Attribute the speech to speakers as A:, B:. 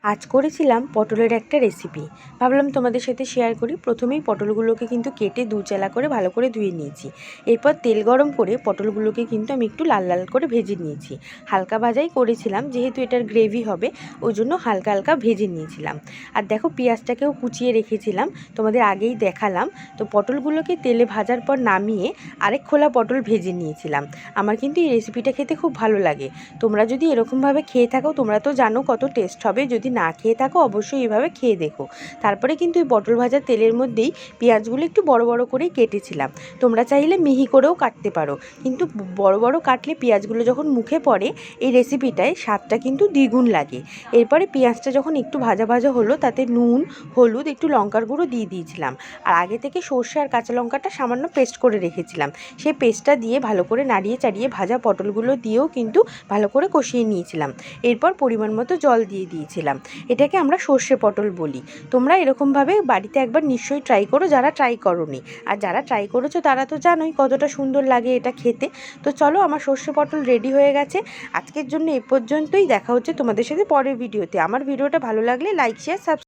A: আজ করেছিলাম পটলের একটা রেসিপি, ভাবলাম তোমাদের সাথে শেয়ার করি। প্রথমেই পটলগুলোকে কিন্তু কেটে দুচালা করে ভালো করে ধুয়ে নিয়েছি। এরপর তেল গরম করে পটলগুলোকে কিন্তু আমি একটু লাল লাল করে ভেজে নিয়েছি। হালকা ভাজাই করেছিলাম, যেহেতু এটার গ্রেভি হবে ওই জন্য হালকা হালকা ভেজে নিয়েছিলাম। আর দেখো, পেঁয়াজটাকেও কুচিয়ে রেখেছিলাম, তোমাদের আগেই দেখালাম। তো পটলগুলোকে তেলে ভাজার পর নামিয়ে আরেক খোলা পটল ভেজে নিয়েছিলাম। আমার কিন্তু এই রেসিপিটা খেতে খুব ভালো লাগে। তোমরা যদি এরকমভাবে খেয়ে থাকো, তোমরা তো জানো কত টেস্ট হবে। যদি না খেয়ে থাকো অবশ্যই এইভাবে খেয়ে দেখো। তারপরে কিন্তু এই পটল ভাজার তেলের মধ্যেই পেঁয়াজগুলো একটু বড় বড় করেই কেটেছিলাম। তোমরা চাইলে মিহি করেও কাটতে পারো, কিন্তু বড় বড় কাটলে পেঁয়াজগুলো যখন মুখে পড়ে এই রেসিপিটায় স্বাদটা কিন্তু দ্বিগুণ লাগে। এরপরে পেঁয়াজটা যখন একটু ভাজা ভাজা হলো, তাতে নুন, হলুদ, একটু লঙ্কার গুঁড়ো দিয়ে দিয়েছিলাম। আর আগে থেকে সর্ষে আর কাঁচা লঙ্কাটা সামান্য পেস্ট করে রেখেছিলাম। সেই পেস্টটা দিয়ে ভালো করে নাড়িয়ে চাড়িয়ে ভাজা পটলগুলো দিয়েও কিন্তু ভালো করে কষিয়ে নিয়েছিলাম। এরপর পরিমাণ মতো জল দিয়ে দিয়েছিলাম। এটাকে আমরা সর্ষে পটল বলি। তোমরা এরকমভাবে বাড়িতে একবার নিশ্চয়ই ট্রাই করো, যারা ট্রাই করোনি। আর যারা ট্রাই করেছো তারা তো জানোই কতটা সুন্দর লাগে এটা খেতে। তো চলো, আমার সর্ষে পটল রেডি হয়ে গেছে। আজকের জন্য এ পর্যন্তই। দেখা হচ্ছে তোমাদের সাথে পরের ভিডিওতে। আমার ভিডিওটা ভালো লাগলে লাইক, শেয়ার, সাবস্ক্রাইব।